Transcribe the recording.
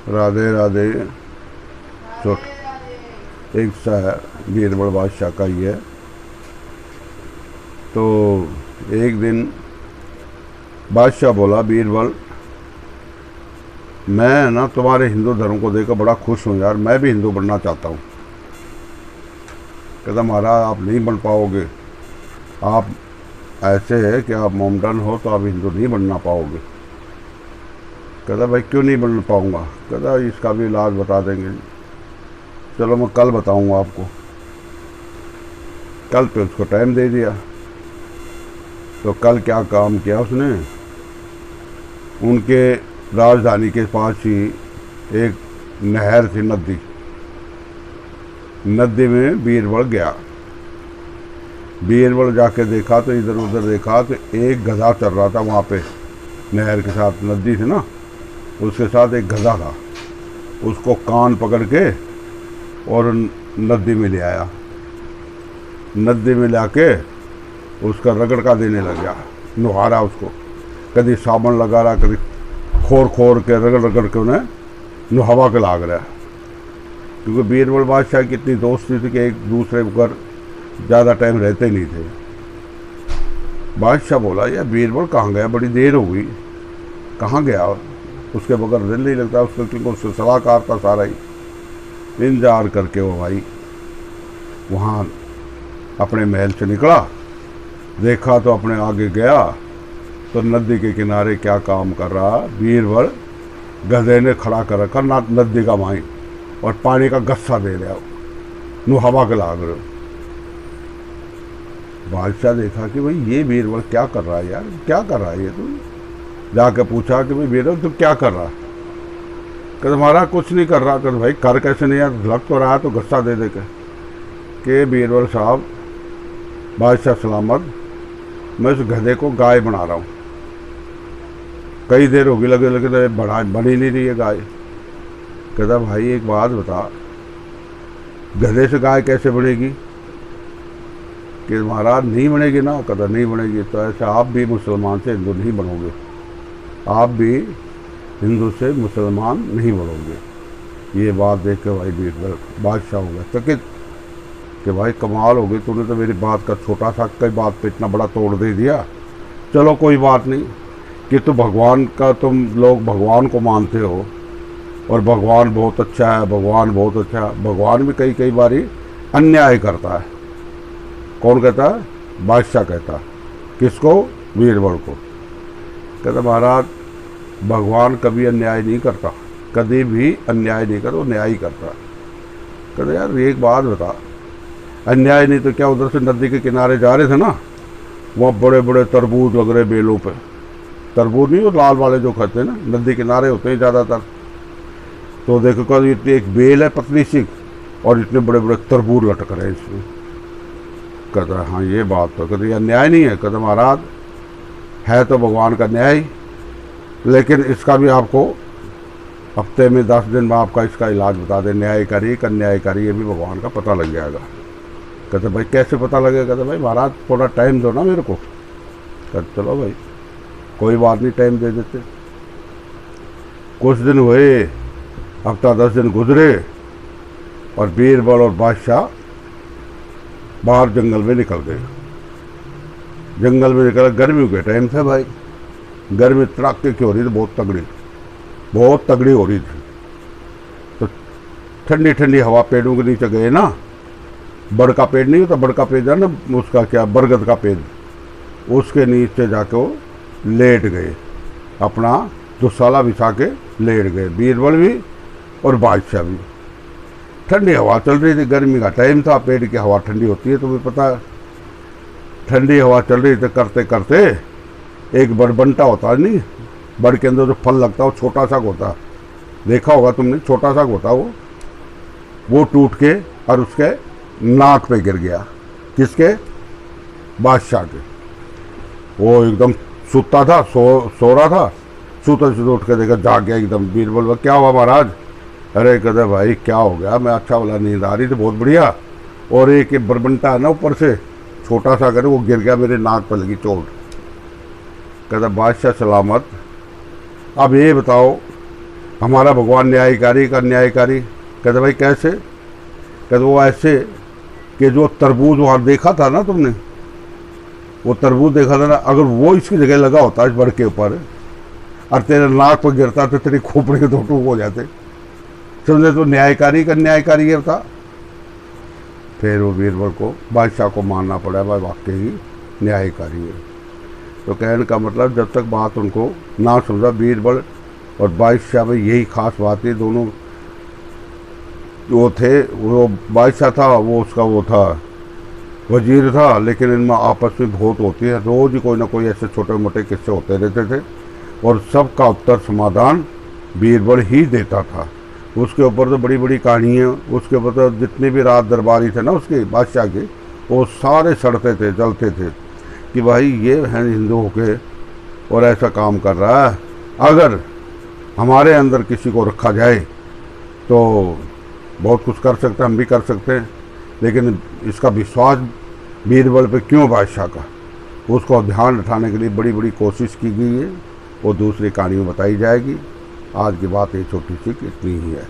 राधे राधे। छोट एक सा है, बीरबल बादशाह का ही है। तो एक दिन बादशाह बोला, बीरबल मैं ना तुम्हारे हिंदू धर्म को देखकर बड़ा खुश हूँ यार, मैं भी हिंदू बनना चाहता हूँ। कहता महाराज आप नहीं बन पाओगे, आप ऐसे है कि आप मोमडन हो तो आप हिंदू नहीं बनना पाओगे। कहता भाई क्यों नहीं बन पाऊँगा? कहता इसका भी इलाज बता देंगे। चलो मैं कल बताऊँगा आपको। कल पे उसको टाइम दे दिया। तो कल क्या काम किया उसने, उनके राजधानी के पास ही एक नहर थी, नदी में बीरबल गया। बीरबल जाके देखा तो इधर उधर देखा तो एक गधा चल रहा था वहाँ पे, नहर के साथ नदी थी ना, उसके साथ एक गधा था। उसको कान पकड़ के और नदी में ले आया। नदी में लाके उसका रगड़का देने लग गया, नुहारा उसको, कभी साबुन लगा रहा, कभी खोर खोर के रगड़ रगड़ के उन्हें नुहावा के लाग रहा है। क्योंकि बीरबल बादशाह की इतनी दोस्ती थी कि एक दूसरे पर ज़्यादा टाइम रहते नहीं थे। बादशाह बोला यार बीरबल कहाँ गया, बड़ी देर हो गई, कहाँ गया? उसके बगैर दिल नहीं लगता उसको, क्योंकि उससे सलाहकार था सारा ही। इंतजार करके वो भाई वहाँ अपने महल से निकला, देखा तो अपने आगे गया तो नदी के किनारे क्या काम कर रहा, बीरबल गधे ने खड़ा कर रखा नदी का माई और पानी का गस्सा दे रहा, नु हवा के लाग रहे। बादशाह देखा कि भाई ये बीरबल क्या कर रहा है यार, क्या कर रहा है ये? तू जाके पूछा कि भाई बीरबल तू क्या कर रहा है? कहते महाराज कुछ नहीं कर रहा। कहते भाई कर कैसे नहीं यार, लग तो रहा है तो गस्सा दे दे के बीरबल साहब बादशाह सलामत, मैं उस गधे को गाय बना रहा हूँ, कई देर होगी लगे लगे तो बन ही नहीं रही है गाय। कहता भाई एक बात बता, गधे से गाय कैसे बनेगी? कि महाराज नहीं बनेगी ना। कहता नहीं बनेगी। तो ऐसे आप भी मुसलमान से हिंदू नहीं बनोगे, आप भी हिंदू से मुसलमान नहीं बनोगे। ये बात देख के भाई बीरबल बादशाह हो गया चकित कि भाई कमाल हो गई, तूने तो मेरी बात का छोटा सा कई बात पे इतना बड़ा तोड़ दे दिया। चलो कोई बात नहीं कि तो भगवान का, तुम लोग भगवान को मानते हो और भगवान बहुत अच्छा है, भगवान बहुत अच्छा है। भगवान भी कई कई बारी अन्याय करता है। कौन कहता है? बादशाह कहता है। किसको? बीरबल को। कहता महाराज भगवान कभी अन्याय नहीं करता, कभी भी अन्याय नहीं करता, वो न्याय करता। कहता यार एक बात बता, अन्याय नहीं तो क्या, उधर से नदी के किनारे जा रहे थे ना, वहाँ बड़े बड़े तरबूज लग रहे बेलों पे। तरबूज नहीं वो लाल वाले जो खाते हैं ना, नदी किनारे होते हैं ज़्यादातर। तो देखो कल इतनी एक बेल है पतली सी और इतने बड़े बड़े तरबूज लटक रहे हैं इसमें। कहता हाँ ये बात तो, कहते यह न्याय नहीं है। कहते महाराज है तो भगवान का न्याय, लेकिन इसका भी आपको हफ्ते में 10 दिन में आपका इसका इलाज बता दें, न्यायकारी कि अन्यायकारी, ये भी भगवान का पता लग जाएगा। कहते भाई कैसे पता लगेगा? कहते भाई महाराज थोड़ा टाइम दो ना मेरे को। कहते चलो भाई कोई बात नहीं, टाइम दे देते। कुछ दिन हुए, हफ्ता 10 दिन गुजरे और बीरबल और बादशाह बाहर जंगल में निकल गए। जंगल में निकल, गर्मियों के टाइम था भाई, गर्मी तड़ाके की हो रही थी, बहुत तगड़ी हो रही थी। तो ठंडी ठंडी हवा पेड़ों के नीचे गए ना, बड़का पेड़ नहीं होता, बड़का पेड़ है ना उसका क्या, बरगद का पेड़, उसके नीचे जाके वो लेट गए, अपना दुसाला बिछा के लेट गए, बीरबल भी और बादशाह भी। ठंडी हवा चल रही थी, गर्मी का टाइम था, पेड़ की हवा ठंडी होती है तुम्हें पता है। ठंडी हवा चल रही थी, करते करते एक बड़बंटा होता है नहीं, बड़ के अंदर जो फल लगता है वो छोटा सा होता है, देखा होगा तुमने, छोटा सा होता है वो टूट के और उसके नाक पे गिर गया। किसके? बादशाह के। वो एकदम सुता था, सो रहा था, सूते से उठ के देखा, जाग गया एकदम। बीरबल क्या हुआ महाराज? अरे कहते भाई क्या हो गया, मैं अच्छा वाला नींद आ रही थी बहुत बढ़िया, और एक बरबंटा है ना ऊपर से छोटा सा करे, वो गिर गया, मेरे नाक पर लगी चोट। कहता बादशाह सलामत, अब ये बताओ हमारा भगवान न्यायकारी का न्यायकारी। कहते भाई कैसे? कहते वो ऐसे कि जो तरबूज वहाँ देखा था ना तुमने, वो तरबूज देखा था ना, अगर वो इसकी जगह लगा होता इस बड़ के ऊपर और तेरे नाक पर गिरता तो तेरी खोपड़ी के दो टूक हो जाते। समझे? तो न्यायकारी का न्यायकारी ये था। फिर वो बीरबल को बादशाह को मानना पड़ा, भाई वाकई ही न्यायकारी है। तो कहने का मतलब जब तक बात उनको ना समझा, बीरबल और बादशाह में यही खास बात है। दोनों वो थे, वो बादशाह था, वो उसका वो था वजीर था, लेकिन इनमें आपस में बहुत होती है। रोज़ ही कोई ना कोई ऐसे छोटे मोटे किस्से होते रहते थे और सबका उत्तर समाधान बीरबल ही देता था। उसके ऊपर तो बड़ी बड़ी कहानियाँ, उसके ऊपर तो जितने भी राज दरबारी थे ना उसके बादशाह के, वो सारे सड़ते थे, जलते थे कि भाई ये है हिंदू होके और ऐसा काम कर रहा है। अगर हमारे अंदर किसी को रखा जाए तो बहुत कुछ कर सकते हैं, हम भी कर सकते हैं। लेकिन इसका विश्वास बीरबल पे क्यों बादशाह का, उसको ध्यान उठाने के लिए बड़ी बड़ी कोशिश की गई है। वो दूसरी कहानी में बताई जाएगी। आज की बात ये छोटी सी इतनी ही है।